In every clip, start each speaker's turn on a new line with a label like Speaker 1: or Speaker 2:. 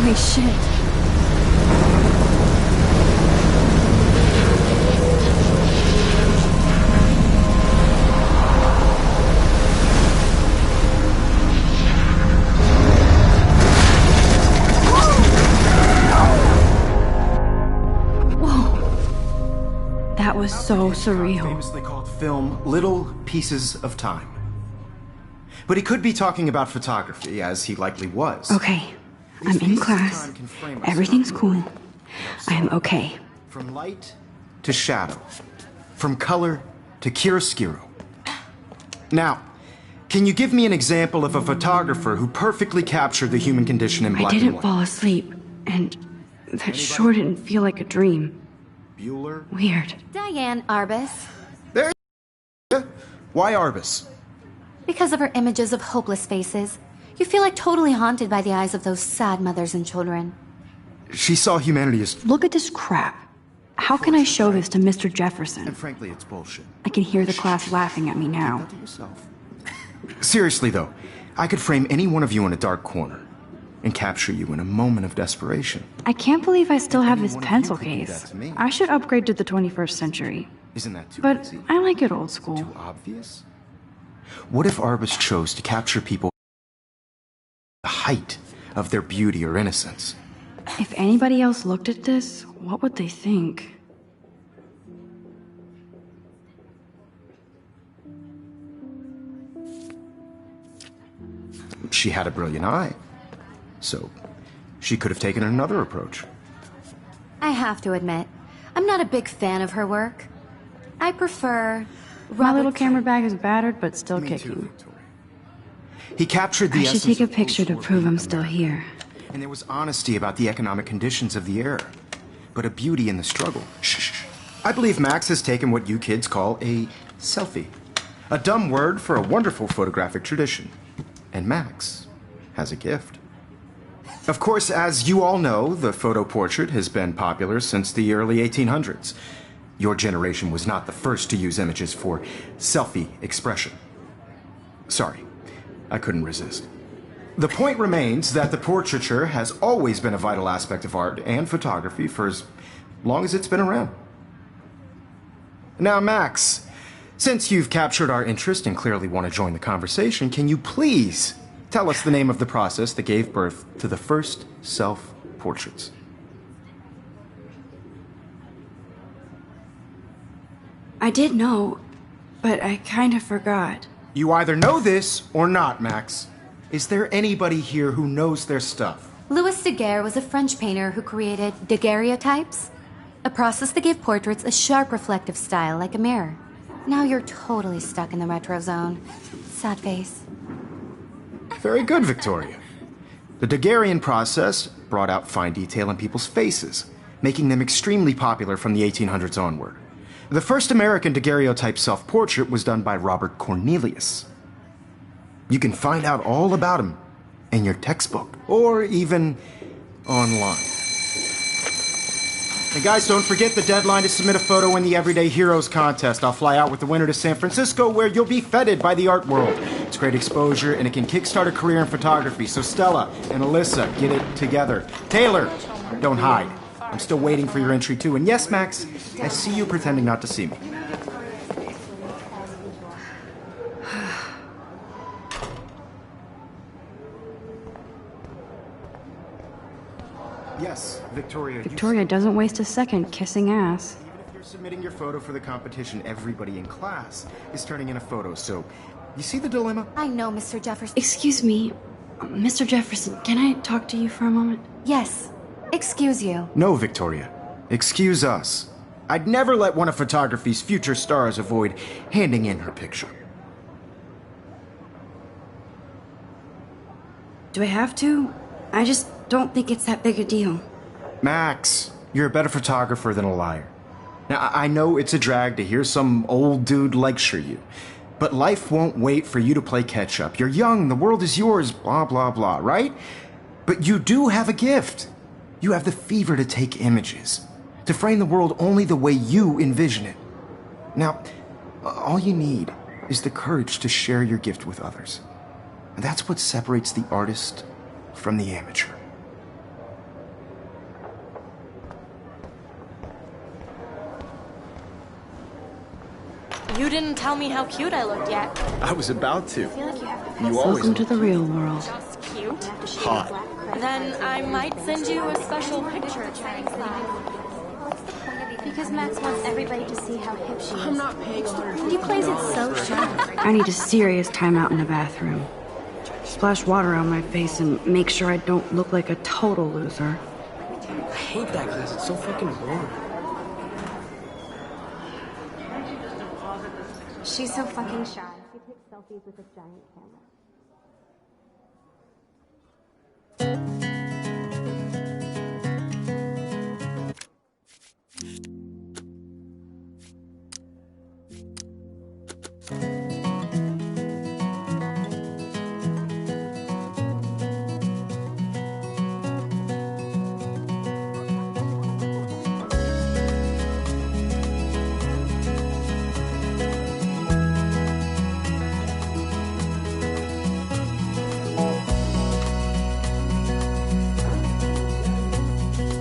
Speaker 1: Holy shit. Whoa. That was so surreal.
Speaker 2: Famously called film Little Pieces of Time. But he could be talking about photography, as he likely was.
Speaker 1: Okay. I'm in class. Everything's cool. I am okay.
Speaker 2: From light to shadow. From color to chiaroscuro. Now, can you give me an example of a photographer who perfectly captured the human condition in black and white?
Speaker 1: I didn't fall asleep, and that sure didn't feel like a dream.
Speaker 2: Bueller?
Speaker 1: Weird.
Speaker 3: Diane Arbus.
Speaker 2: There you go. Why Arbus?
Speaker 3: Because of her images of hopeless faces. You feel like totally haunted by the eyes of those sad mothers and children.
Speaker 2: She saw humanity as...
Speaker 1: Look at this crap. How can I show this to Mr. Jefferson?
Speaker 2: And frankly, it's bullshit.
Speaker 1: I can hear the class laughing at me now.
Speaker 2: To yourself. Seriously, though, I could frame any one of you in a dark corner and capture you in a moment of desperation.
Speaker 1: I can't believe I still have this pencil case. I should upgrade to the 21st century.
Speaker 2: Isn't that too
Speaker 1: But
Speaker 2: easy?
Speaker 1: I like it old school.
Speaker 2: Too obvious? What if Arbus chose to capture people at the height of their beauty or innocence?
Speaker 1: If anybody else looked at this, what would they think?
Speaker 2: She had a brilliant eye, so she could have taken another approach.
Speaker 3: I have to admit, I'm not a big fan of her work. I prefer...
Speaker 1: My little camera bag is battered, but still
Speaker 2: Me too,
Speaker 1: kicking.
Speaker 2: Victoria. He captured the
Speaker 1: I should
Speaker 2: essence
Speaker 1: take a
Speaker 2: of
Speaker 1: picture to
Speaker 2: post-war
Speaker 1: prove I'm still here.
Speaker 2: And there was honesty about the economic conditions of the era, but a beauty in the struggle. Shh. I believe Max has taken what you kids call a selfie. A dumb word for a wonderful photographic tradition. And Max has a gift. Of course, as you all know, the photo portrait has been popular since the early 1800s. Your generation was not the first to use images for selfie expression. Sorry, I couldn't resist. The point remains that the portraiture has always been a vital aspect of art and photography for as long as it's been around. Now, Max, since you've captured our interest and clearly want to join the conversation, can you please tell us the name of the process that gave birth to the first self-portraits?
Speaker 1: I did know, but I kind of forgot.
Speaker 2: You either know this or not, Max. Is there anybody here who knows their stuff?
Speaker 3: Louis Daguerre was a French painter who created daguerreotypes, a process that gave portraits a sharp reflective style like a mirror. Now you're totally stuck in the retro zone. Sad face.
Speaker 2: Very good, Victoria. The Daguerrean process brought out fine detail in people's faces, making them extremely popular from the 1800s onward. The first American daguerreotype self-portrait was done by Robert Cornelius. You can find out all about him in your textbook, or even online. And guys, don't forget the deadline to submit a photo in the Everyday Heroes contest. I'll fly out with the winner to San Francisco, where you'll be feted by the art world. It's great exposure, and it can kickstart a career in photography. So Stella and Alyssa, get it together. Taylor, don't hide. I'm still waiting for your entry, too. And yes, Max, I see you pretending not to see me. Yes, Victoria.
Speaker 1: Victoria doesn't waste a second kissing ass.
Speaker 2: Even if you're submitting your photo for the competition, everybody in class is turning in a photo. So, you see the dilemma?
Speaker 3: I know, Mr. Jefferson.
Speaker 1: Excuse me, Mr. Jefferson, can I talk to you for a moment?
Speaker 3: Yes. Excuse you.
Speaker 2: No, Victoria. Excuse us. I'd never let one of photography's future stars avoid handing in her picture.
Speaker 1: Do I have to? I just don't think it's that big a deal.
Speaker 2: Max, you're a better photographer than a liar. Now, I know it's a drag to hear some old dude lecture you, but life won't wait for you to play catch-up. You're young, the world is yours, blah, blah, blah, right? But you do have a gift. You have the fever to take images, to frame the world only the way you envision it. Now, all you need is the courage to share your gift with others. And that's what separates the artist from the amateur.
Speaker 4: You didn't tell me how cute I looked yet.
Speaker 2: I was about to. You
Speaker 1: Welcome to the real world.
Speaker 4: Just cute?
Speaker 2: hot.
Speaker 4: Then I might send you a special picture.
Speaker 5: Because Max wants everybody to see how hip she is.
Speaker 4: I'm not paying $150.
Speaker 5: He plays it so sharp.
Speaker 1: I need a serious timeout in the bathroom. Splash water on my face and make sure I don't look like a total loser.
Speaker 6: I hate that class. It's so fucking boring.
Speaker 5: She's so fucking shy. She takes selfies with a giant camera.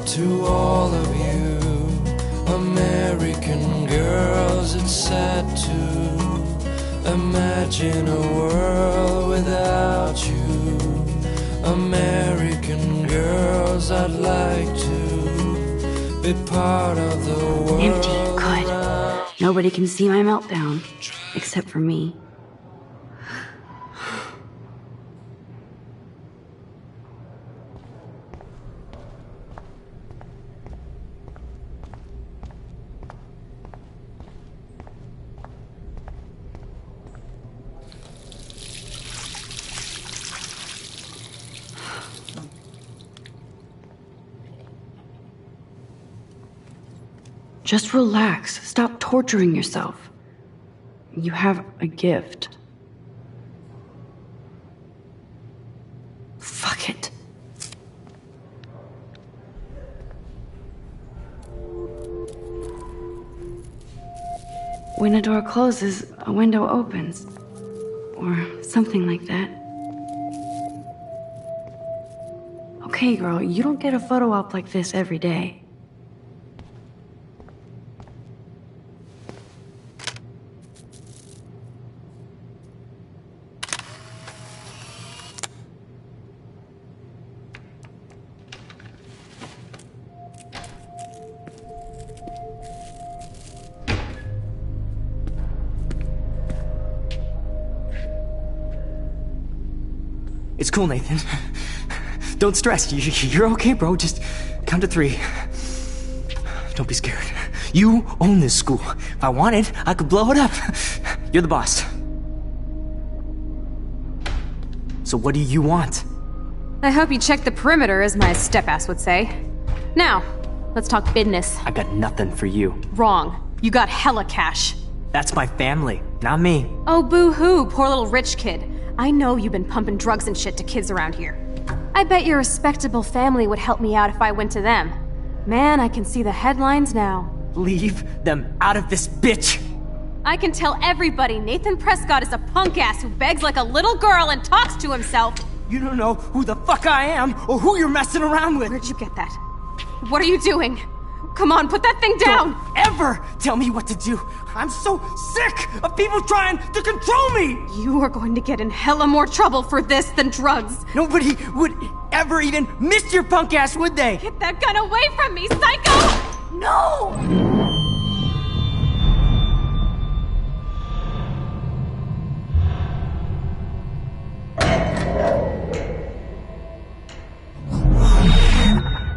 Speaker 7: To all of you American girls, it's sad to imagine a world without you. American girls, I'd like to be part of the world.
Speaker 1: Empty, good. Nobody can see my meltdown, except for me. Just relax. Stop torturing yourself. You have a gift. Fuck it. When a door closes, a window opens. Or something like that. Okay, girl, you don't get a photo op like this every day.
Speaker 6: It's cool, Nathan. Don't stress. You're okay, bro. Just count to 3. Don't be scared. You own this school. If I wanted, I could blow it up. You're the boss. So what do you want?
Speaker 8: I hope you checked the perimeter, as my step-ass would say. Now, let's talk business.
Speaker 6: I got nothing for you.
Speaker 8: Wrong. You got hella cash.
Speaker 6: That's my family, not me.
Speaker 8: Oh, boo-hoo, poor little rich kid. I know you've been pumping drugs and shit to kids around here. I bet your respectable family would help me out if I went to them. Man, I can see the headlines now.
Speaker 6: Leave them out of this bitch!
Speaker 8: I can tell everybody Nathan Prescott is a punk ass who begs like a little girl and talks to himself.
Speaker 6: You don't know who the fuck I am or who you're messing around with.
Speaker 8: Where'd you get that? What are you doing? Come on, put that thing down!
Speaker 6: Don't ever tell me what to do! I'm so sick of people trying to control me!
Speaker 8: You are going to get in hella more trouble for this than drugs.
Speaker 6: Nobody would ever even miss your punk ass, would they?
Speaker 8: Get that gun away from me, psycho!
Speaker 6: No!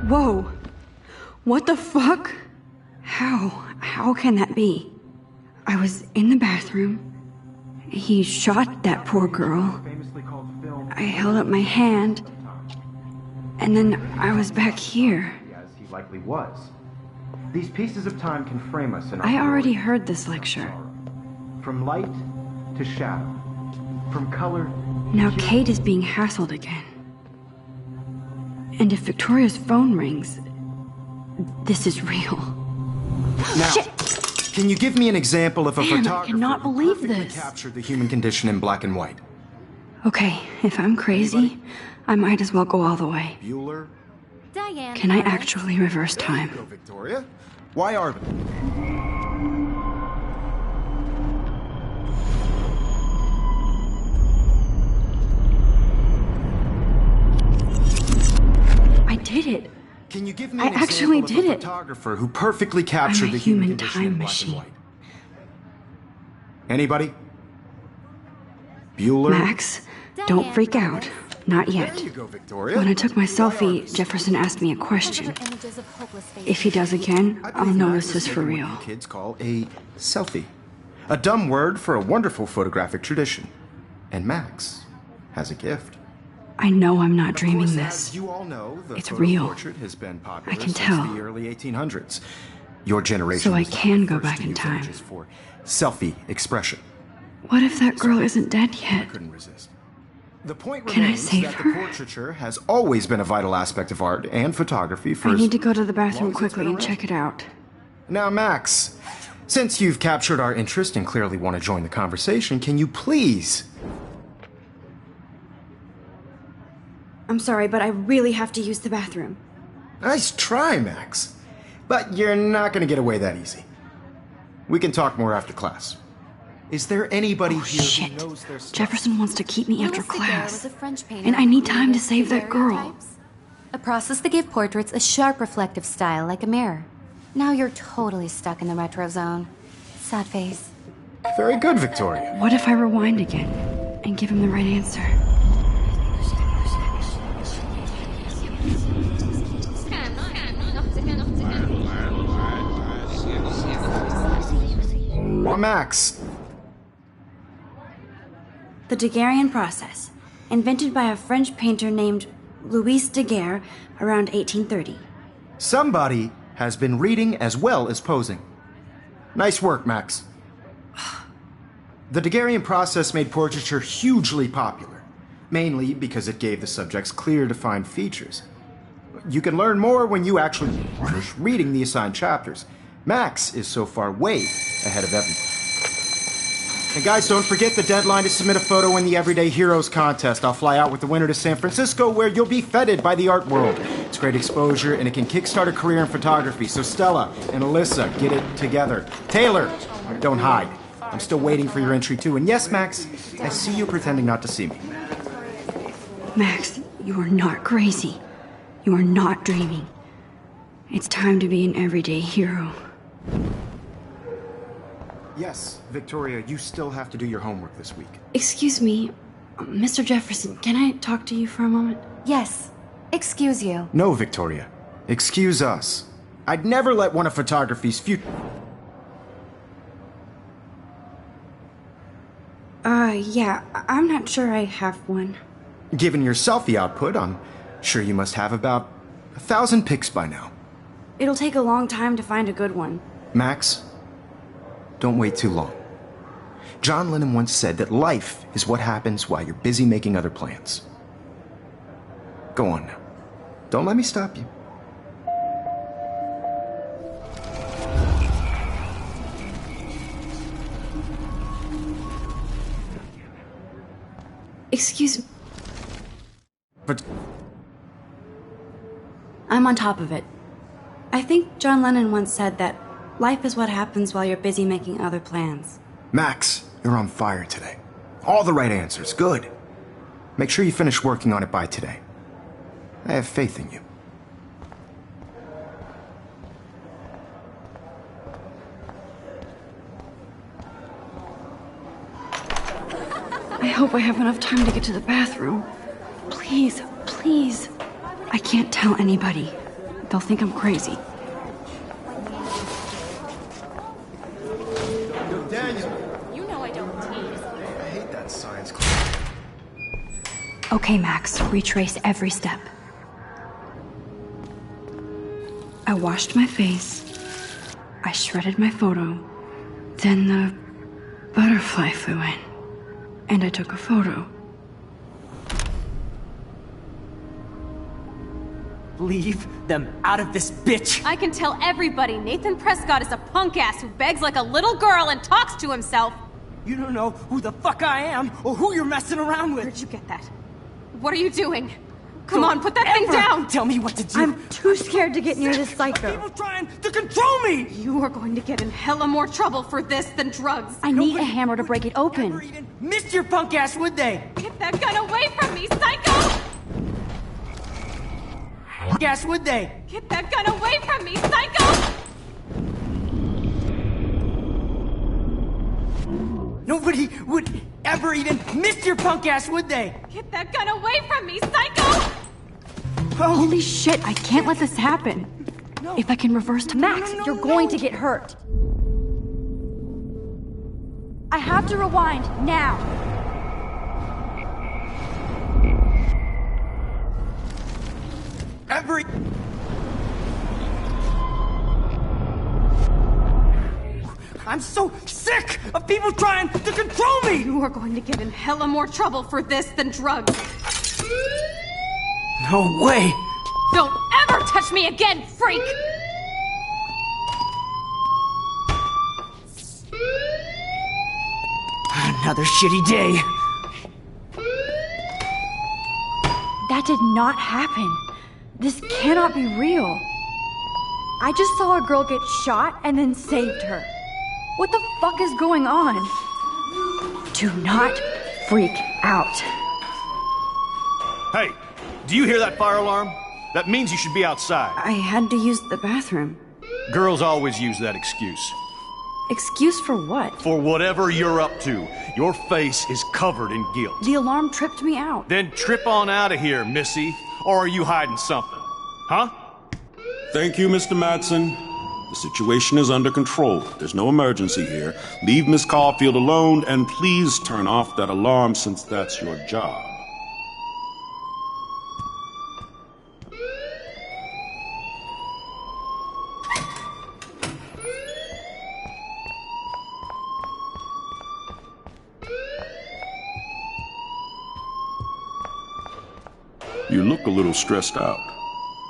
Speaker 1: Whoa. What the fuck? How can that be? I was in the bathroom. He shot that poor girl. I held up my hand. And then I was back here.
Speaker 2: As he likely was. These pieces of time can frame us in our
Speaker 1: I already
Speaker 2: glory.
Speaker 1: heard this lecture.
Speaker 2: From light to shadow. From color.
Speaker 1: Now Kate is being hassled again. And if Victoria's phone rings, this is real.
Speaker 2: Now,
Speaker 1: Shit!
Speaker 2: Can you give me an example of a
Speaker 1: Man, I
Speaker 2: photographer
Speaker 1: cannot
Speaker 2: who
Speaker 1: believe
Speaker 2: perfectly
Speaker 1: this.
Speaker 2: captured the human condition in black and white?
Speaker 1: Okay, if I'm crazy, I might as well go all the way.
Speaker 2: Bueller?
Speaker 3: Diane.
Speaker 1: Can I actually reverse time?
Speaker 2: Go, Victoria. Why are they?
Speaker 1: I did it.
Speaker 2: Can you give me
Speaker 1: I
Speaker 2: an example
Speaker 1: actually
Speaker 2: of
Speaker 1: did
Speaker 2: a
Speaker 1: it.
Speaker 2: photographer who perfectly captured
Speaker 1: I'm a
Speaker 2: the human
Speaker 1: human
Speaker 2: condition
Speaker 1: time
Speaker 2: in black
Speaker 1: machine.
Speaker 2: and white? Anybody? Bueller?
Speaker 1: Max, don't freak out. Not yet.
Speaker 2: There you go, Victoria.
Speaker 1: When I took my selfie, Jefferson asked me a question. If he does again,
Speaker 2: I
Speaker 1: I'll
Speaker 2: believe
Speaker 1: know
Speaker 2: Max
Speaker 1: this
Speaker 2: has
Speaker 1: is for
Speaker 2: taken
Speaker 1: real.
Speaker 2: what you kids call a selfie. A dumb word for a wonderful photographic tradition. And Max has a gift.
Speaker 1: I know I'm not
Speaker 2: Of
Speaker 1: dreaming
Speaker 2: course,
Speaker 1: this.
Speaker 2: As you all know, the
Speaker 1: It's
Speaker 2: photo
Speaker 1: real.
Speaker 2: portrait has been popular
Speaker 1: I can
Speaker 2: since
Speaker 1: tell.
Speaker 2: the early 1800s. Your generation
Speaker 1: So I
Speaker 2: was not
Speaker 1: can
Speaker 2: the
Speaker 1: go
Speaker 2: first
Speaker 1: back
Speaker 2: to
Speaker 1: in
Speaker 2: use
Speaker 1: time.
Speaker 2: images for selfie expression.
Speaker 1: What if that girl isn't dead
Speaker 2: I
Speaker 1: yet?
Speaker 2: couldn't resist. The point
Speaker 1: Can I
Speaker 2: remains
Speaker 1: save
Speaker 2: that
Speaker 1: her?
Speaker 2: the portraiture has always been a vital aspect of art and photography for
Speaker 1: I
Speaker 2: as
Speaker 1: need to go to the
Speaker 2: long
Speaker 1: bathroom
Speaker 2: as it's
Speaker 1: quickly
Speaker 2: been
Speaker 1: and
Speaker 2: around.
Speaker 1: check it out.
Speaker 2: Now, Max, since you've captured our interest and clearly want to join the conversation, can you please?
Speaker 1: I'm sorry, but I really have to use the bathroom.
Speaker 2: Nice try, Max. But you're not going to get away that easy. We can talk more after class. Is there anybody here
Speaker 1: Shit.
Speaker 2: who knows their stuff?
Speaker 1: Jefferson wants to keep me after
Speaker 3: Louis Daguerre
Speaker 1: class.
Speaker 3: was a French painter
Speaker 1: And I
Speaker 3: who
Speaker 1: need time to
Speaker 3: created
Speaker 1: save that girl.
Speaker 3: daguerreotypes, a process that gave portraits a sharp reflective style like a mirror. Now you're totally stuck in the retro zone. Sad face.
Speaker 2: Very good, Victoria.
Speaker 1: What if I rewind again and give him the right answer?
Speaker 2: Well, Max,
Speaker 1: The Daguerrean process, invented by a French painter named Louis Daguerre around 1830.
Speaker 2: somebody has been reading as well as posing. Nice work, Max. The Daguerrean process made portraiture hugely popular, mainly because it gave the subjects clear, defined features. You can learn more when you actually finish reading the assigned chapters. Max is so far way ahead of everyone. And guys, don't forget the deadline to submit a photo in the Everyday Heroes contest. I'll fly out with the winner to San Francisco, where you'll be feted by the art world. It's great exposure, and it can kickstart a career in photography. So Stella and Alyssa, get it together. Taylor, don't hide. I'm still waiting for your entry too. And yes, Max, I see you pretending not to see me.
Speaker 1: Max, you are not crazy. You are not dreaming. It's time to be an everyday hero.
Speaker 2: Yes, Victoria, you still have to do your homework this week.
Speaker 1: Excuse me, Mr. Jefferson, can I talk to you for a moment?
Speaker 3: Yes. Excuse you.
Speaker 2: No, Victoria. Excuse us. I'd never let one of photography's future...
Speaker 1: Yeah, I'm not sure I have one.
Speaker 2: Given your selfie output, I'm sure you must have about 1,000 pics by now.
Speaker 1: It'll take a long time to find a good one.
Speaker 2: Max, don't wait too long. John Lennon once said that life is what happens while you're busy making other plans. Go on now. Don't let me stop you.
Speaker 1: Excuse me.
Speaker 2: But
Speaker 1: I'm on top of it. I think John Lennon once said that life is what happens while you're busy making other plans.
Speaker 2: Max, you're on fire today. All the right answers. Good. Make sure you finish working on it by today. I have faith in you.
Speaker 1: I hope I have enough time to get to the bathroom. Please, please. I can't tell anybody. They'll think I'm crazy.
Speaker 2: Daniel!
Speaker 4: You know I don't tease.
Speaker 2: I hate that science class.
Speaker 1: Okay, Max, retrace every step. I washed my face. I shredded my photo. Then the butterfly flew in. And I took a photo.
Speaker 6: Leave them out of this bitch!
Speaker 8: I can tell everybody Nathan Prescott is a punk ass who begs like a little girl and talks to himself.
Speaker 6: You don't know who the fuck I am or who you're messing around with.
Speaker 8: Where'd you get that? What are you doing? Come on, put that thing down!
Speaker 6: Tell me what to do.
Speaker 1: I'm too scared to get near this psycho.
Speaker 6: People trying to control me!
Speaker 8: You are going to get in hella more trouble for this than drugs.
Speaker 1: I need a hammer to break it
Speaker 6: Never
Speaker 1: open.
Speaker 6: even missed your punk ass, would they?
Speaker 8: Get that gun away from me, psycho!
Speaker 6: Punk ass, would they?
Speaker 8: Get that gun away from me, psycho!
Speaker 6: Nobody would ever even miss your punk ass, would they?
Speaker 8: Get that gun away from me, psycho!
Speaker 1: Holy shit, I can't let this happen. If I can reverse to Max, you're going to get hurt. I have to rewind now.
Speaker 6: I'm so sick of people trying to control me!
Speaker 8: You are going to get in hella more trouble for this than drugs.
Speaker 6: No way!
Speaker 8: Don't ever touch me again, freak!
Speaker 6: Another shitty day.
Speaker 1: That did not happen. This cannot be real. I just saw a girl get shot and then saved her. What the fuck is going on? Do not freak out.
Speaker 9: Hey, do you hear that fire alarm? That means you should be outside.
Speaker 1: I had to use the bathroom.
Speaker 9: Girls always use that excuse.
Speaker 1: Excuse for what?
Speaker 9: For whatever you're up to, your face is covered in guilt.
Speaker 1: The alarm tripped me out.
Speaker 9: Then trip on out of here, Missy. Or are you hiding something? Huh?
Speaker 10: Thank you, Mr. Madsen. The situation is under control. There's no emergency here. Leave Miss Caulfield alone, and please turn off that alarm since that's your job. You look a little stressed out.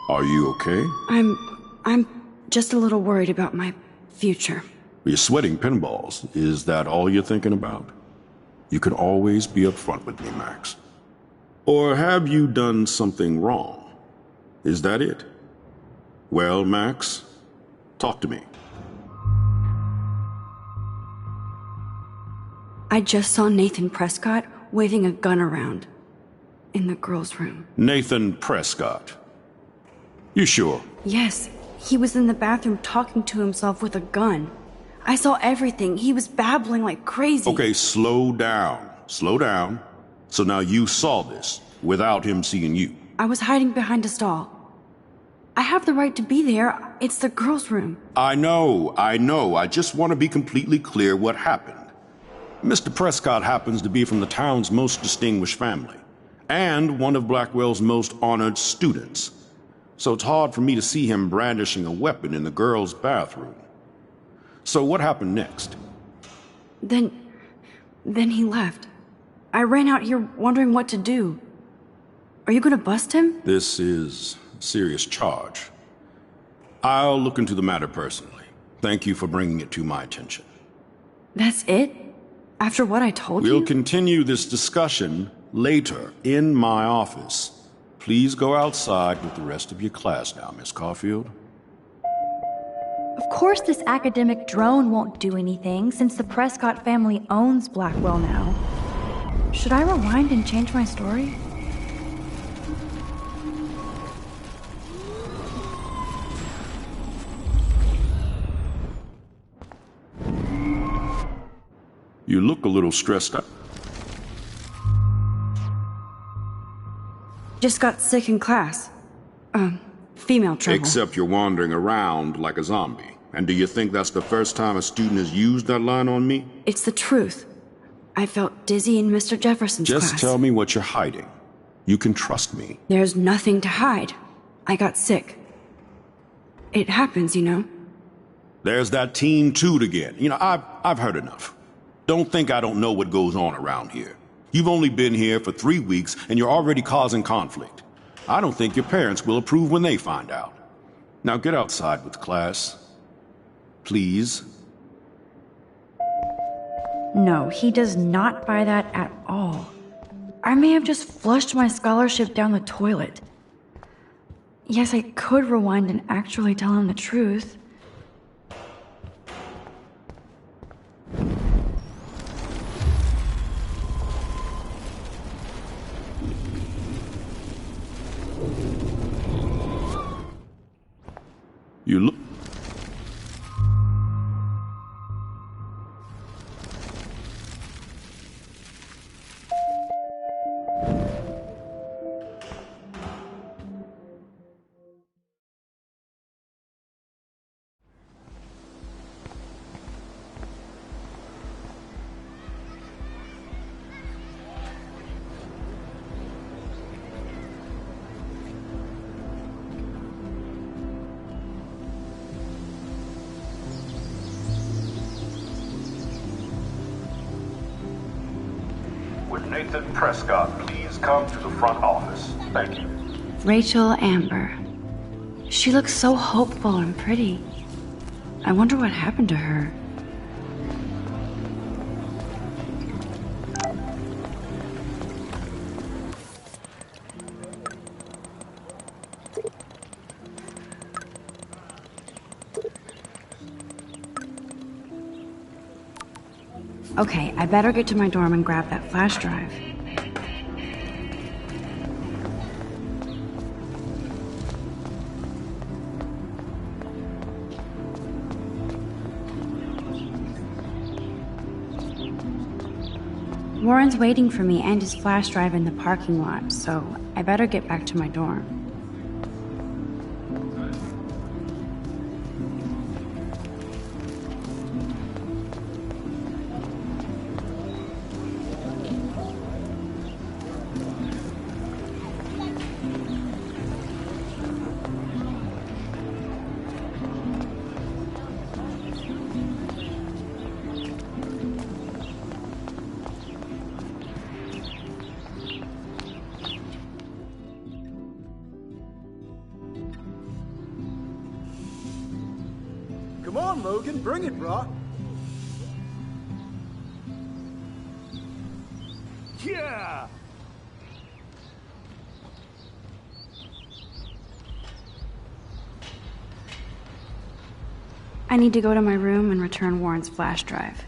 Speaker 10: Are you okay?
Speaker 1: I'm just a little worried about my future.
Speaker 10: You're sweating pinballs. Is that all you're thinking about? You can always be upfront with me, Max. Or have you done something wrong? Is that it? Well, Max, talk to me.
Speaker 1: I just saw Nathan Prescott waving a gun around in the girls' room.
Speaker 10: Nathan Prescott. You sure?
Speaker 1: Yes, he was in the bathroom talking to himself with a gun. I saw everything. He was babbling like crazy.
Speaker 10: Okay, slow down. Slow down. So now you saw this without him seeing you.
Speaker 1: I was hiding behind a stall. I have the right to be there. It's the girls' room.
Speaker 10: I know. I just want to be completely clear what happened. Mr. Prescott happens to be from the town's most distinguished family, and one of Blackwell's most honored students. So it's hard for me to see him brandishing a weapon in the girls' bathroom. So what happened next?
Speaker 1: Then he left. I ran out here wondering what to do. Are you gonna bust him?
Speaker 10: This is a serious charge. I'll look into the matter personally. Thank you for bringing it to my attention.
Speaker 1: That's it? After what I told you?
Speaker 10: We'll continue this discussion later in my office. Please go outside with the rest of your class now, Miss Caulfield.
Speaker 11: Of course this academic drone won't do anything, since the Prescott family owns Blackwell now. Should I rewind and change my story?
Speaker 10: You look a little stressed out.
Speaker 1: Just got sick in class. Female trouble.
Speaker 10: Except you're wandering around like a zombie. And do you think that's the first time a student has used that line on me?
Speaker 1: It's the truth. I felt dizzy in Mr. Jefferson's class.
Speaker 10: Just tell me what you're hiding. You can trust me.
Speaker 1: There's nothing to hide. I got sick. It happens, you know.
Speaker 10: There's that Team Toot again. You know, I've heard enough. Don't think I don't know what goes on around here. You've only been here for 3 weeks, and you're already causing conflict. I don't think your parents will approve when they find out. Now get outside with class. Please.
Speaker 11: No, he does not buy that at all. I may have just flushed my scholarship down the toilet. Yes, I could rewind and actually tell him the truth.
Speaker 10: You look...
Speaker 12: Nathan Prescott, please come to the front office. Thank you.
Speaker 1: Rachel Amber. She looks so hopeful and pretty. I wonder what happened to her. Okay, I better get to my dorm and grab that flash drive. Warren's waiting for me and his flash drive in the parking lot, so I better get back to my dorm.
Speaker 13: Come on, Logan, bring it, brah.
Speaker 9: Yeah!
Speaker 1: I need to go to my room and return Warren's flash drive.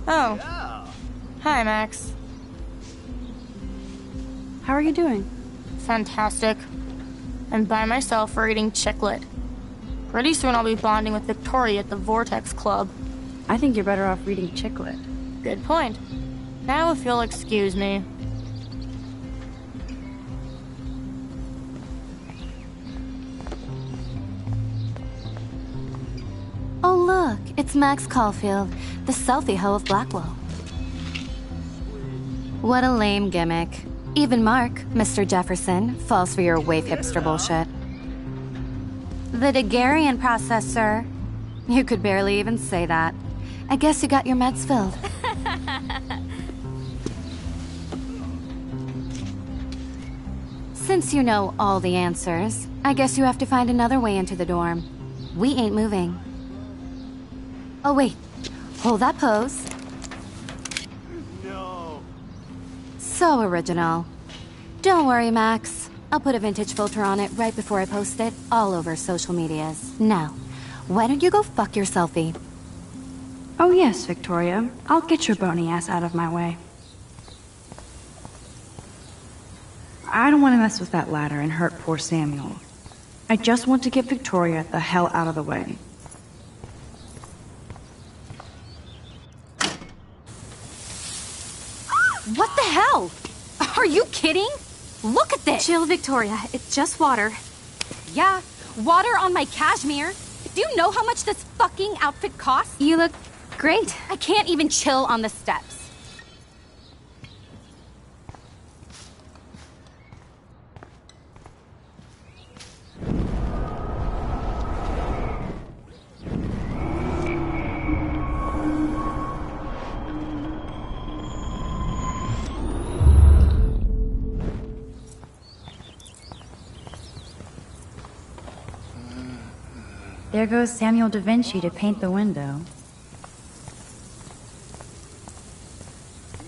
Speaker 4: Oh. Hi, Max.
Speaker 1: How are you doing?
Speaker 4: Fantastic. I'm by myself reading Chick Lit. Pretty soon I'll be bonding with Victoria at the Vortex Club.
Speaker 11: I think you're better off reading chick lit.
Speaker 4: Good point. Now if you'll excuse me.
Speaker 3: Oh look, it's Max Caulfield, the selfie hoe of Blackwell. What a lame gimmick. Even Mark, Mr. Jefferson, falls for your wave hipster bullshit. The Daguerrean process, sir. You could barely even say that. I guess you got your meds filled. Since you know all the answers, I guess you have to find another way into the dorm. We ain't moving. Oh wait, hold that pose.
Speaker 13: No.
Speaker 3: So original. Don't worry, Max. I'll put a vintage filter on it right before I post it all over social medias. Now, why don't you go fuck your selfie?
Speaker 1: Oh yes, Victoria. I'll get your bony ass out of my way. I don't want to mess with that ladder and hurt poor Samuel. I just want to get Victoria the hell out of the way.
Speaker 3: What the hell? Are you kidding? Look at this!
Speaker 8: Chill, Victoria. It's just water.
Speaker 3: Yeah, water on my cashmere. Do you know how much this fucking outfit costs?
Speaker 8: You look great.
Speaker 3: I can't even chill on the steps.
Speaker 11: There goes Samuel da Vinci to paint the window.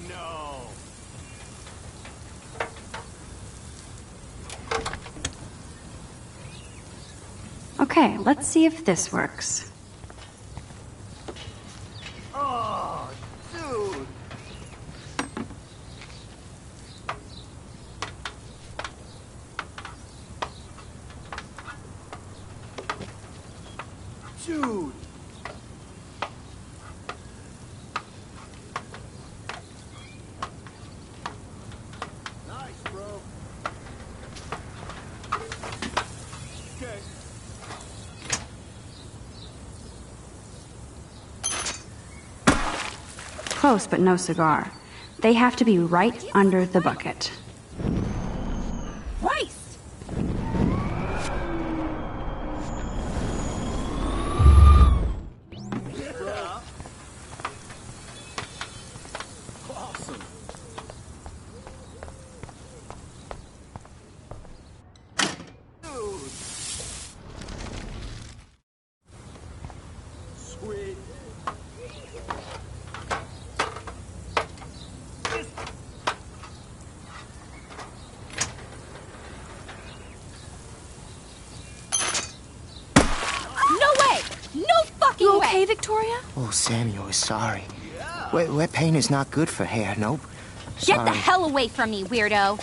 Speaker 13: No.
Speaker 1: Okay, let's see if this works.
Speaker 13: Oh, dude. Dude. Nice, bro. Okay.
Speaker 1: Close, but no cigar. They have to be right under the bucket.
Speaker 3: Christ!
Speaker 13: Awesome. Dude. Sweet.
Speaker 3: No way! No fucking
Speaker 8: You
Speaker 3: way!
Speaker 8: okay, Victoria?
Speaker 14: Oh, Samuel is sorry. Wet paint is not good for hair, nope.
Speaker 3: Get the
Speaker 14: Sorry.
Speaker 3: hell away from me, weirdo!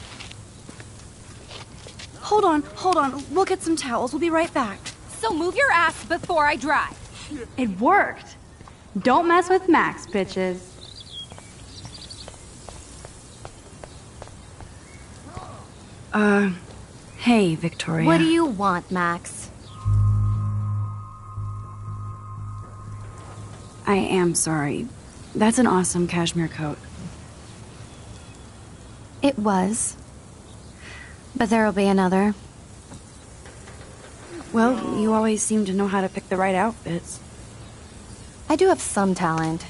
Speaker 11: Hold on. We'll get some towels. We'll be right back.
Speaker 3: So move your ass before I drive.
Speaker 1: It worked! Don't mess with Max, bitches. Hey, Victoria.
Speaker 3: What do you want, Max?
Speaker 1: I am sorry. That's an awesome cashmere coat.
Speaker 3: It was. But there'll be another.
Speaker 1: Well, you always seem to know how to pick the right outfits.
Speaker 3: I do have some talent.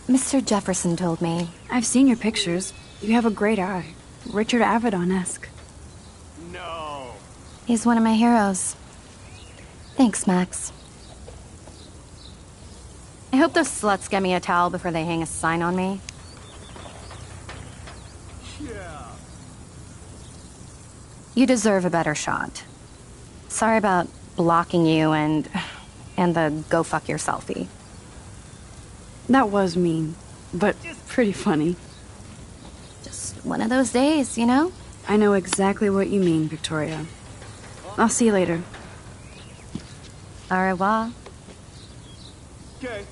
Speaker 3: Mr. Jefferson told me.
Speaker 1: I've seen your pictures. You have a great eye. Richard Avedon-esque.
Speaker 13: No.
Speaker 3: He's one of my heroes. Thanks, Max. I hope those sluts get me a towel before they hang a sign on me.
Speaker 13: Yeah.
Speaker 3: You deserve a better shot. Sorry about blocking you and the go fuck your selfie.
Speaker 1: That was mean, but pretty funny.
Speaker 3: Just one of those days, you know?
Speaker 1: I know exactly what you mean, Victoria. I'll see you later.
Speaker 3: Au revoir.
Speaker 13: Okay.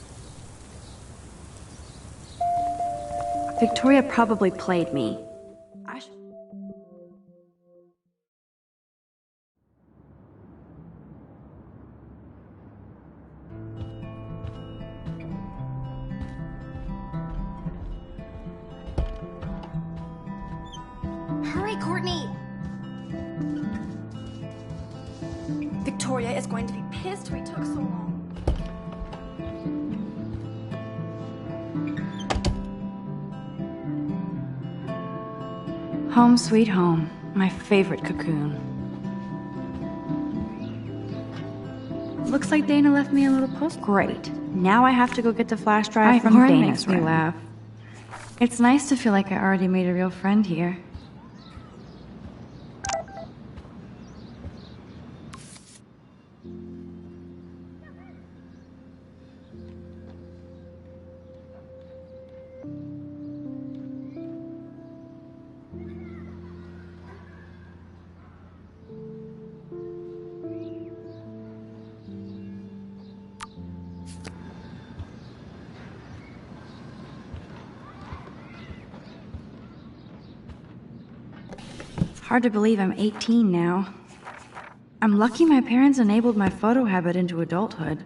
Speaker 11: Victoria probably played me.
Speaker 1: Hurry, Courtney! Victoria is going to be pissed we took so long.
Speaker 11: Home sweet home, my favorite cocoon. Looks like Dana left me a little post. Great. Now I have to go get the flash drive from
Speaker 1: Lauren
Speaker 11: Dana's
Speaker 1: makes me
Speaker 11: room.
Speaker 1: laugh.
Speaker 11: It's nice to feel like I already made a real friend here. Hard to believe I'm 18 now. I'm lucky my parents enabled my photo habit into adulthood.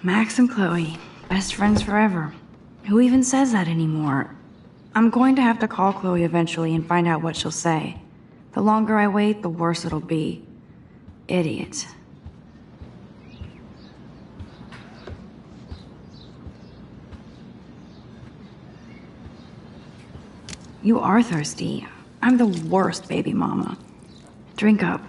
Speaker 11: Max and Chloe, best friends forever. Who even says that anymore? I'm going to have to call Chloe eventually and find out what she'll say. The longer I wait, the worse it'll be. Idiot. You are thirsty. I'm the worst baby mama. Drink up.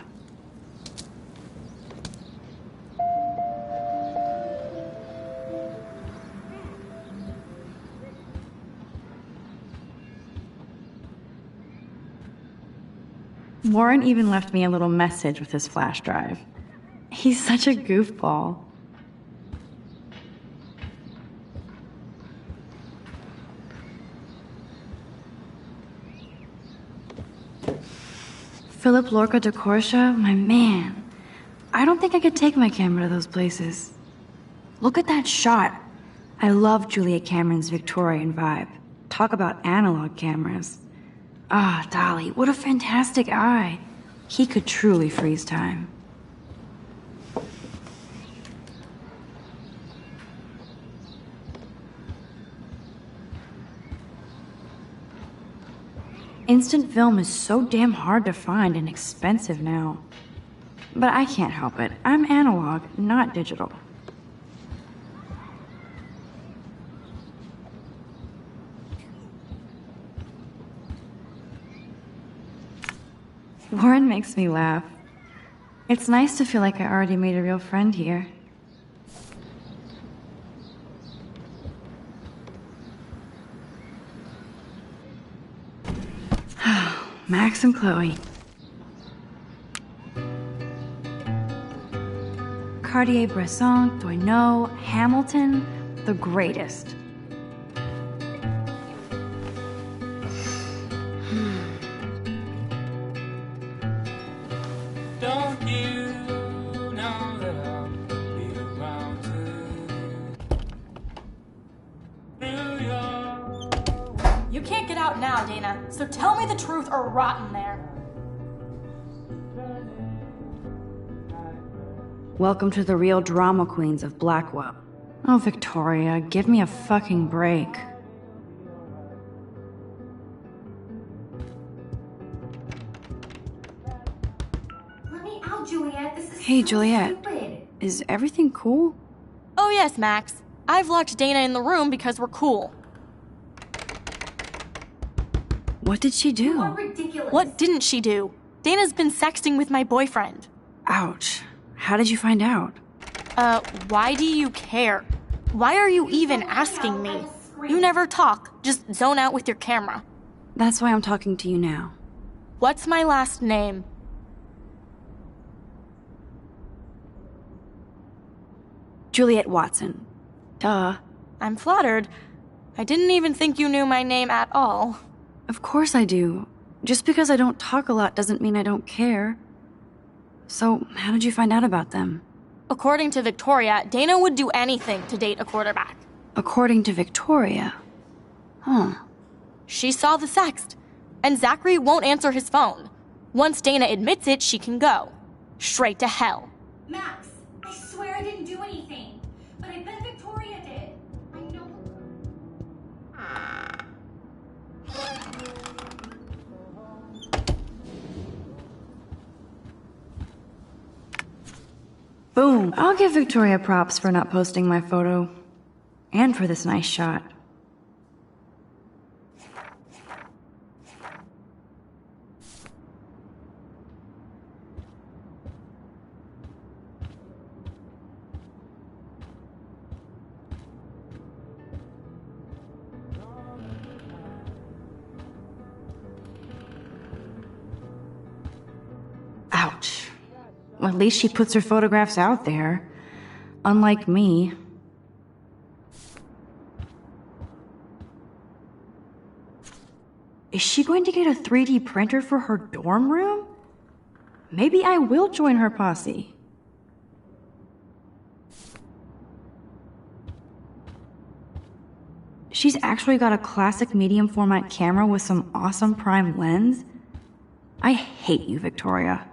Speaker 11: Warren even left me a little message with his flash drive. He's such a goofball. Philip Lorca de Corsia, my man. I don't think I could take my camera to those places. Look at that shot. I love Julia Cameron's Victorian vibe. Talk about analog cameras. Ah, Dolly, what a fantastic eye. He could truly freeze time. Instant film is so damn hard to find and expensive now. But I can't help it. I'm analog, not digital. Warren makes me laugh. It's nice to feel like I already made a real friend here. Max and Chloe. Cartier-Bresson, Doisneau, Hamilton, the greatest.
Speaker 7: Don't you know that I'll be around to New York?
Speaker 4: You can't get out now, Dana, so tell me the truth or rot in there.
Speaker 11: Welcome to the real drama queens of Blackwell. Oh, Victoria, give me a fucking break.
Speaker 3: Let me out, Juliet. This is
Speaker 11: Hey,
Speaker 3: so
Speaker 11: Juliet.
Speaker 3: stupid.
Speaker 11: Is everything cool?
Speaker 4: Oh yes, Max. I've locked Dana in the room because we're cool.
Speaker 11: What did she do?
Speaker 3: Ridiculous.
Speaker 4: What didn't she do? Dana's been sexting with my boyfriend.
Speaker 11: Ouch. How did you find out?
Speaker 4: Why do you care? Why are you even asking me? You never talk, just zone out with your camera.
Speaker 1: That's why I'm talking to you now.
Speaker 4: What's my last name?
Speaker 1: Juliet Watson. Duh.
Speaker 4: I'm flattered. I didn't even think you knew my name at all.
Speaker 1: Of course I do. Just because I don't talk a lot doesn't mean I don't care. So, how did you find out about them?
Speaker 4: According to Victoria, Dana would do anything to date a quarterback.
Speaker 1: According to Victoria? Huh.
Speaker 4: She saw the sext, and Zachary won't answer his phone. Once Dana admits it, she can go. Straight to hell.
Speaker 3: Max, I swear I didn't do anything. But I bet Victoria did. I know.
Speaker 11: Boom. I'll give Victoria props for not posting my photo. And for this nice shot. Ouch. Well, at least she puts her photographs out there. Unlike me. Is she going to get a 3D printer for her dorm room? Maybe I will join her posse. She's actually got a classic medium format camera with some awesome prime lens. I hate you, Victoria.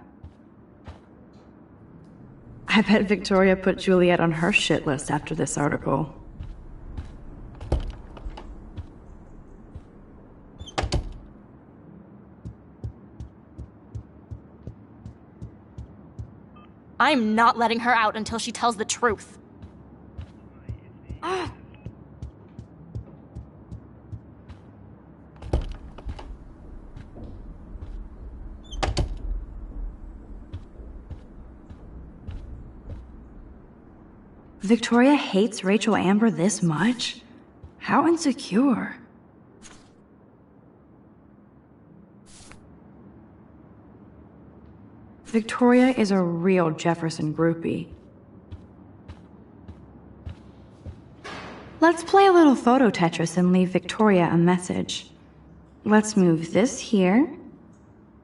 Speaker 11: I bet Victoria put Juliet on her shit list after this article.
Speaker 4: I'm not letting her out until she tells the truth.
Speaker 11: Victoria hates Rachel Amber this much? How insecure. Victoria is a real Jefferson groupie. Let's play a little photo Tetris and leave Victoria a message. Let's move this here,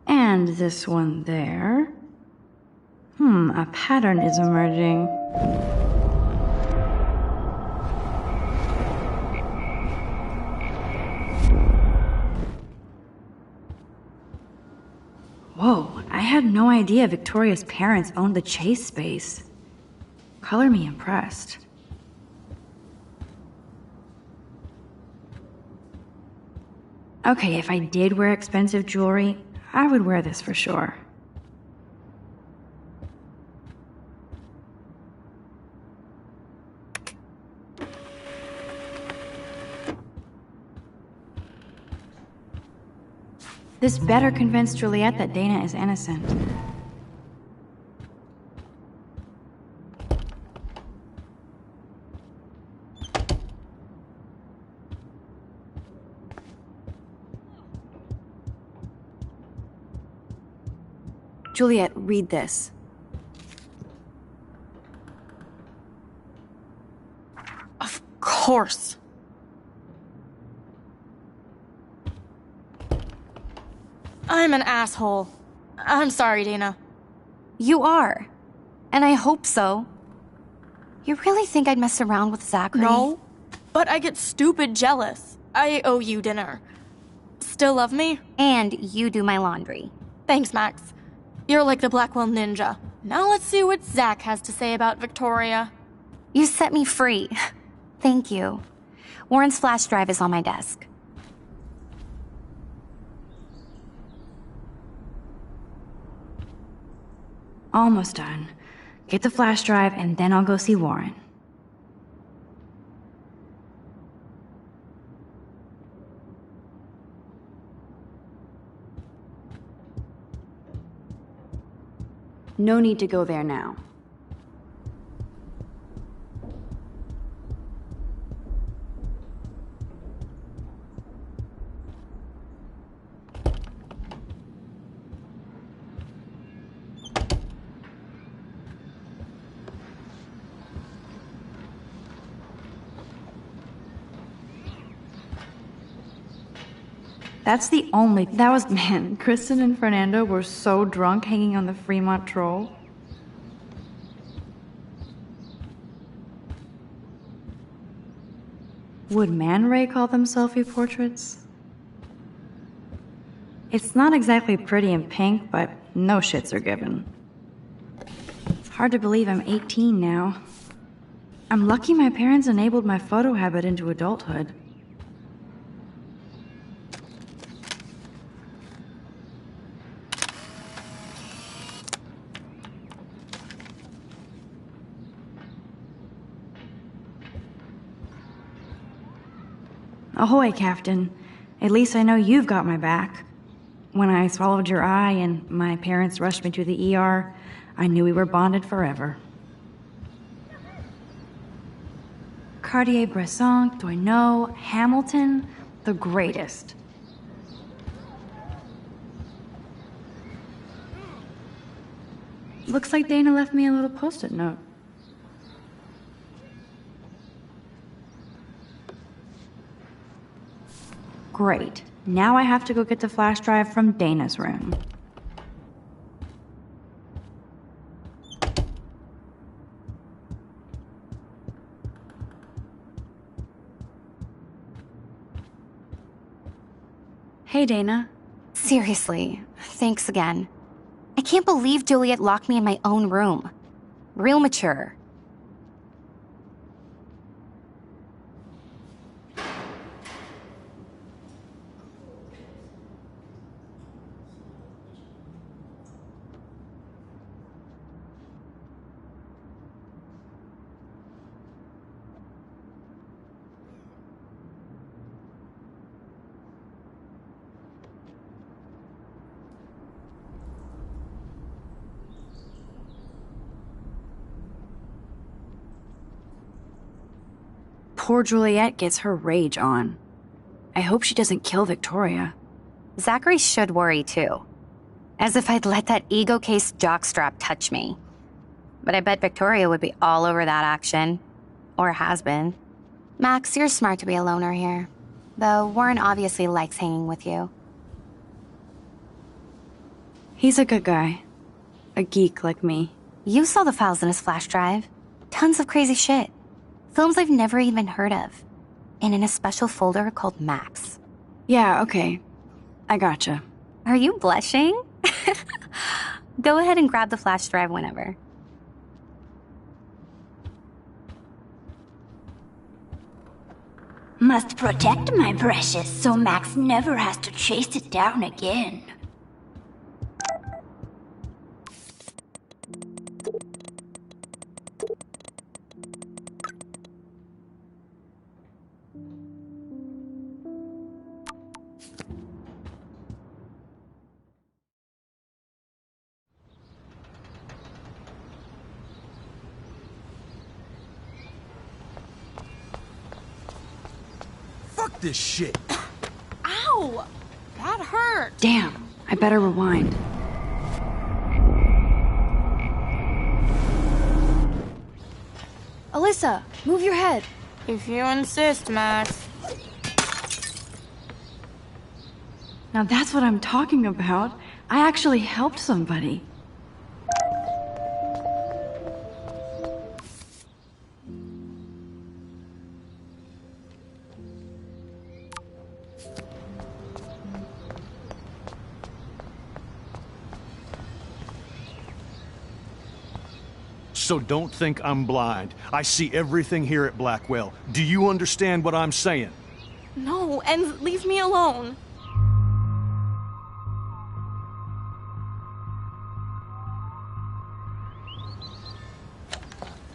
Speaker 11: and this one there. A pattern is emerging. Whoa, I had no idea Victoria's parents owned the Chase space. Color me impressed. Okay, if I did wear expensive jewelry, I would wear this for sure. This better convince Juliet that Dana is innocent.
Speaker 1: Juliet, read this.
Speaker 4: Of course. I'm an asshole. I'm sorry, Dana.
Speaker 3: You are. And I hope so. You really think I'd mess around with Zachary?
Speaker 4: No, but I get stupid jealous. I owe you dinner. Still love me?
Speaker 3: And you do my laundry.
Speaker 4: Thanks, Max. You're like the Blackwell Ninja. Now let's see what Zach has to say about Victoria.
Speaker 3: You set me free. Thank you. Warren's flash drive is on my desk.
Speaker 11: Almost done. Get the flash drive and then I'll go see Warren.
Speaker 1: No need to go there now.
Speaker 11: That's the only. Man, Kristen and Fernando were so drunk hanging on the Fremont Troll. Would Man Ray call them selfie portraits? It's not exactly pretty and pink, but no shits are given. Hard to believe I'm 18 now. I'm lucky my parents enabled my photo habit into adulthood. Ahoy, Captain. At least I know you've got my back. When I swallowed your eye and my parents rushed me to the ER, I knew we were bonded forever. Cartier-Bresson, Doisneau, Hamilton, the greatest. Looks like Dana left me a little post-it note. Great. Now I have to go get the flash drive from Dana's room. Hey, Dana.
Speaker 3: Seriously, thanks again. I can't believe Juliet locked me in my own room. Real mature.
Speaker 11: Poor Juliet gets her rage on. I hope she doesn't kill Victoria.
Speaker 3: Zachary should worry too. As if I'd let that ego-cased jockstrap touch me. But I bet Victoria would be all over that action. Or has been. Max, you're smart to be a loner here. Though Warren obviously likes hanging with you.
Speaker 11: He's a good guy. A geek like me.
Speaker 3: You saw the files in his flash drive. Tons of crazy shit. Films I've never even heard of. And in a special folder called Max.
Speaker 11: Yeah, okay. I gotcha.
Speaker 3: Are you blushing? Go ahead and grab the flash drive whenever.
Speaker 15: Must protect my precious so Max never has to chase it down again.
Speaker 9: Fuck this shit.
Speaker 4: Ow! That hurt.
Speaker 11: Damn, I better rewind.
Speaker 8: Alyssa, move your head.
Speaker 4: If you insist, Max.
Speaker 11: Now that's what I'm talking about. I actually helped somebody.
Speaker 9: So don't think I'm blind. I see everything here at Blackwell. Do you understand what I'm saying?
Speaker 4: No, and leave me alone.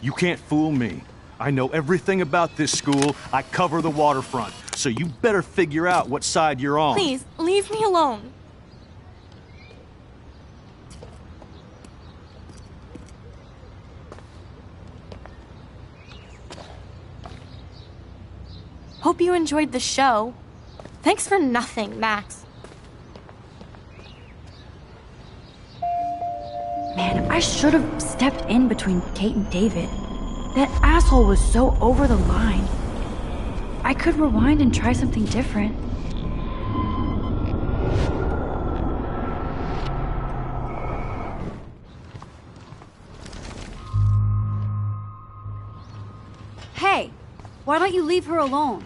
Speaker 9: You can't fool me. I know everything about this school. I cover the waterfront. So you better figure out what side you're on.
Speaker 4: Please, leave me alone. Hope you enjoyed the show. Thanks for nothing, Max.
Speaker 11: Man, I should have stepped in between Kate and David. That asshole was so over the line. I could rewind and try something different. Hey, why don't you leave her alone?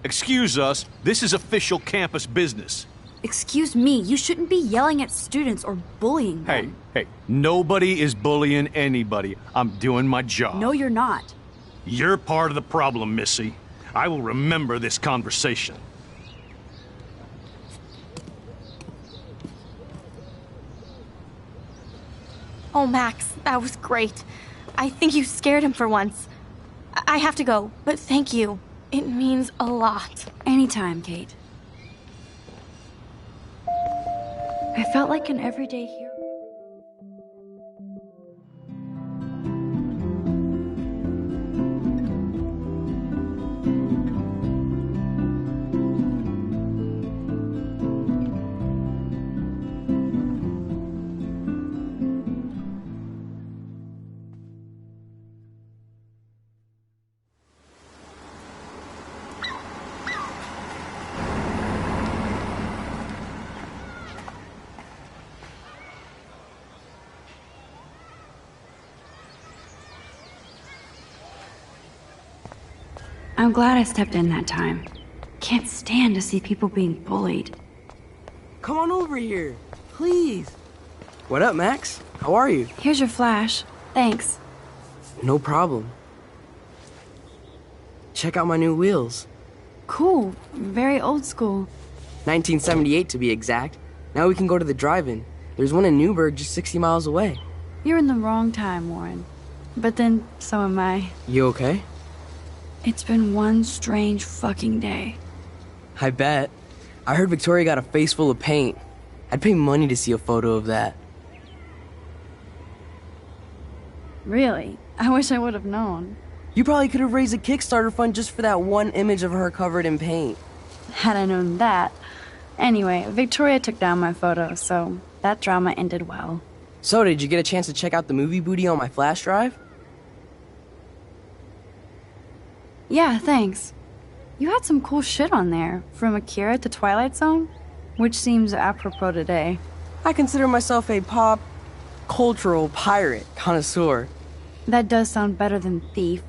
Speaker 9: Excuse us, this is official campus business.
Speaker 11: Excuse me, you shouldn't be yelling at students or bullying them.
Speaker 9: Hey, nobody is bullying anybody. I'm doing my job.
Speaker 11: No, you're not.
Speaker 9: You're part of the problem, Missy. I will remember this conversation.
Speaker 4: Oh, Max, that was great. I think you scared him for once. I have to go, but thank you. It means a lot.
Speaker 11: Anytime, Kate. I felt like an everyday hero.
Speaker 1: I'm glad I stepped in that time. Can't stand to see people being bullied.
Speaker 16: Come on over here, please. What up, Max? How are you?
Speaker 1: Here's your flash. Thanks.
Speaker 16: No problem. Check out my new wheels.
Speaker 11: Cool. Very old school.
Speaker 16: 1978 to be exact. Now we can go to the drive-in. There's one in Newburgh just 60 miles away.
Speaker 11: You're in the wrong time, Warren. But then, so am I.
Speaker 16: You okay?
Speaker 1: It's been one strange fucking day.
Speaker 16: I bet. I heard Victoria got a face full of paint. I'd pay money to see a photo of that.
Speaker 11: Really? I wish I would have known.
Speaker 16: You probably could have raised a Kickstarter fund just for that one image of her covered in paint.
Speaker 11: Had I known that. Anyway, Victoria took down my photo, so that drama ended well.
Speaker 16: So, did you get a chance to check out the movie booty on my flash drive?
Speaker 11: Yeah, thanks. You had some cool shit on there, from Akira to Twilight Zone, which seems apropos today.
Speaker 16: I consider myself a pop cultural pirate connoisseur.
Speaker 11: That does sound better than thief.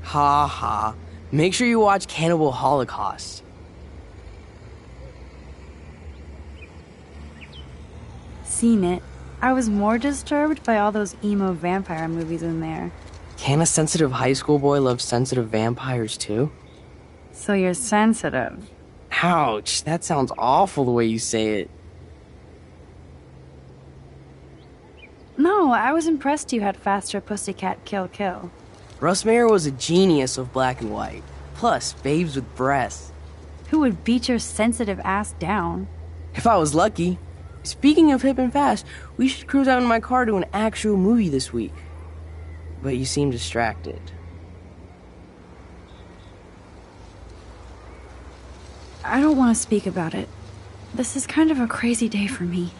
Speaker 16: Ha ha. Make sure you watch Cannibal Holocaust.
Speaker 11: Seen it. I was more disturbed by all those emo vampire movies in there.
Speaker 16: Can a sensitive high school boy love sensitive vampires too?
Speaker 11: So you're sensitive.
Speaker 16: Ouch, that sounds awful the way you say it.
Speaker 11: No, I was impressed you had faster Pussycat Kill Kill.
Speaker 16: Russ Meyer was a genius of black and white. Plus, babes with breasts.
Speaker 11: Who would beat your sensitive ass down?
Speaker 16: If I was lucky. Speaking of hip and fast, we should cruise out in my car to an actual movie this week. But you seem distracted.
Speaker 1: I don't want to speak about it. This is kind of a crazy day for me.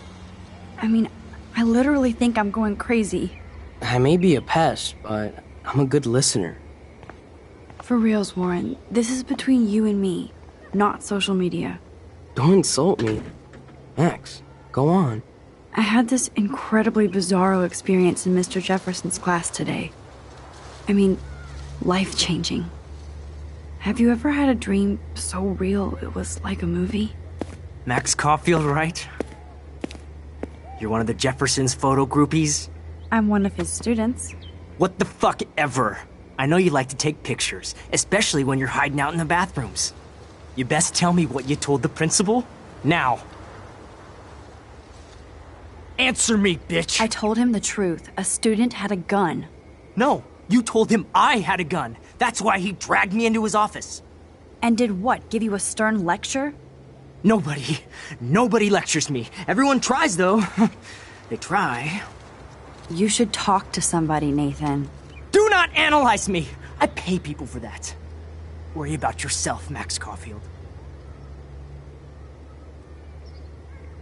Speaker 1: I mean, I literally think I'm going crazy.
Speaker 16: I may be a pest, but I'm a good listener.
Speaker 1: For reals, Warren, this is between you and me, not social media.
Speaker 16: Don't insult me. Max, go on.
Speaker 1: I had this incredibly bizarro experience in Mr. Jefferson's class today. I mean, life-changing. Have you ever had a dream so real it was like a movie?
Speaker 6: Max Caulfield, right? You're one of the Jefferson's photo groupies?
Speaker 1: I'm one of his students.
Speaker 6: What the fuck ever? I know you like to take pictures, especially when you're hiding out in the bathrooms. You best tell me what you told the principal, now. Answer me, bitch!
Speaker 11: I told him the truth. A student had a gun.
Speaker 6: No, you told him I had a gun. That's why he dragged me into his office.
Speaker 11: And did what, give you a stern lecture?
Speaker 6: Nobody lectures me. Everyone tries, though. They try.
Speaker 11: You should talk to somebody, Nathan.
Speaker 6: Do not analyze me! I pay people for that. Worry about yourself, Max Caulfield.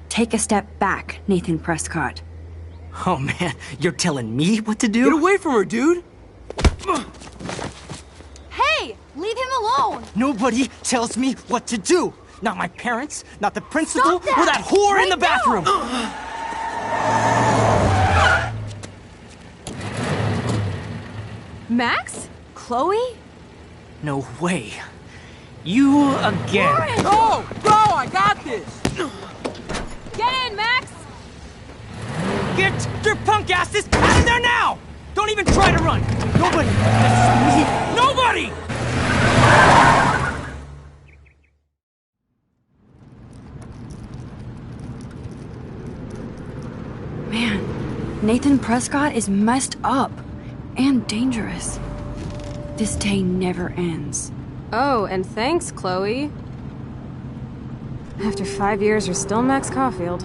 Speaker 1: Take a step back, Nathan Prescott.
Speaker 6: Oh man, you're telling me what to do?
Speaker 16: Get away from her, dude!
Speaker 8: Hey! Leave him alone!
Speaker 6: Nobody tells me what to do! Not my parents, not the principal,
Speaker 8: Stop that!
Speaker 6: or that whore
Speaker 8: Right
Speaker 6: in the bathroom!
Speaker 8: Max? Chloe?
Speaker 6: No way. You again.
Speaker 16: Go! Go! I got this!
Speaker 8: Get in, Max!
Speaker 6: Get your punk asses out of there now! Don't even try to run! Nobody! Nobody!
Speaker 11: Man, Nathan Prescott is messed up and dangerous. This day never ends.
Speaker 8: Oh, and thanks, Chloe. After 5 years, you're still Max Caulfield.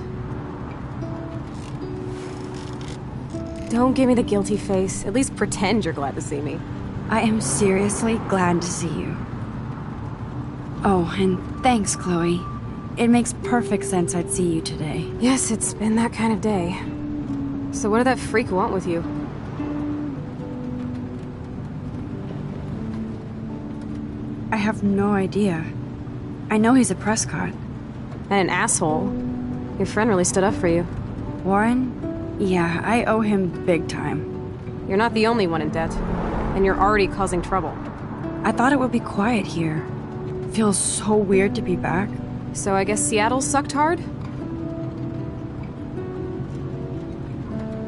Speaker 8: Don't give me the guilty face. At least pretend you're glad to see me.
Speaker 11: I am seriously glad to see you. Oh, and thanks, Chloe. It makes perfect sense I'd see you today.
Speaker 8: Yes, it's been that kind of day. So what did that freak want with you?
Speaker 11: I have no idea. I know he's a Prescott.
Speaker 8: And an asshole. Your friend really stood up for you.
Speaker 11: Warren? Yeah, I owe him big time.
Speaker 8: You're not the only one in debt. And you're already causing trouble.
Speaker 11: I thought it would be quiet here. Feels so weird to be back.
Speaker 8: So I guess Seattle sucked hard?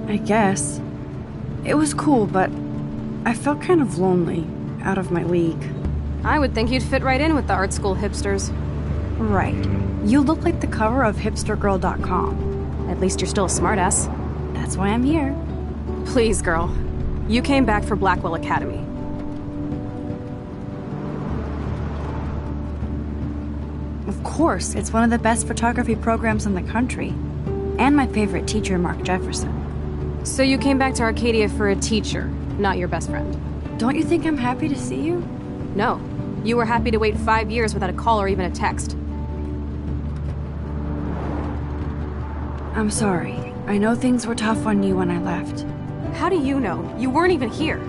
Speaker 11: I guess. It was cool, but I felt kind of lonely, out of my league.
Speaker 8: I would think you'd fit right in with the art school hipsters.
Speaker 11: Right. You look like the cover of hipstergirl.com.
Speaker 8: At least you're still a smartass.
Speaker 11: That's why I'm here.
Speaker 8: Please, girl. You came back for Blackwell Academy.
Speaker 11: Of course, it's one of the best photography programs in the country. And my favorite teacher, Mark Jefferson.
Speaker 8: So you came back to Arcadia for a teacher, not your best friend.
Speaker 11: Don't you think I'm happy to see you?
Speaker 8: No. You were happy to wait 5 years without a call or even a text.
Speaker 11: I'm sorry. I know things were tough on you when I left.
Speaker 8: How do you know? You weren't even here.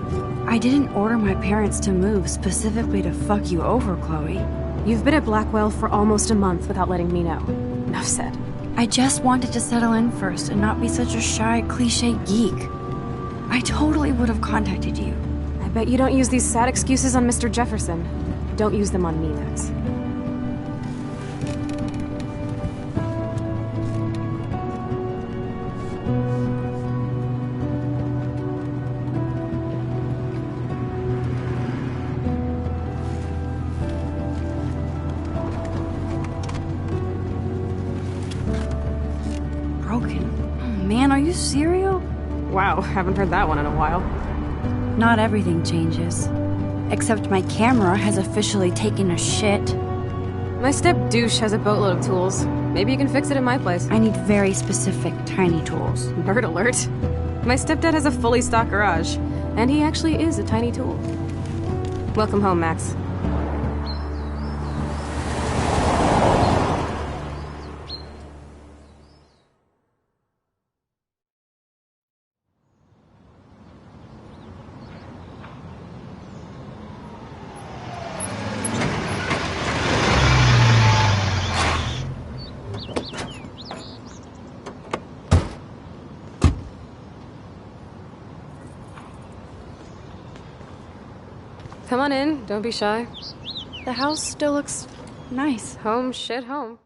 Speaker 11: I didn't order my parents to move specifically to fuck you over, Chloe.
Speaker 8: You've been at Blackwell for almost a month without letting me know. Enough said.
Speaker 11: I just wanted to settle in first and not be such a shy, cliche geek. I totally would have contacted you.
Speaker 8: I bet you don't use these sad excuses on Mr. Jefferson. Don't use them on me, Max.
Speaker 11: Man, are you serial?
Speaker 8: Wow, haven't heard that one in a while.
Speaker 11: Not everything changes. Except my camera has officially taken a shit.
Speaker 8: My step-douche has a boatload of tools. Maybe you can fix it at my place.
Speaker 11: I need very specific, tiny tools.
Speaker 8: Nerd alert. My stepdad has a fully stocked garage, and he actually is a tiny tool. Welcome home, Max. Come on in, don't be shy.
Speaker 11: The house still looks nice.
Speaker 8: Home shit home.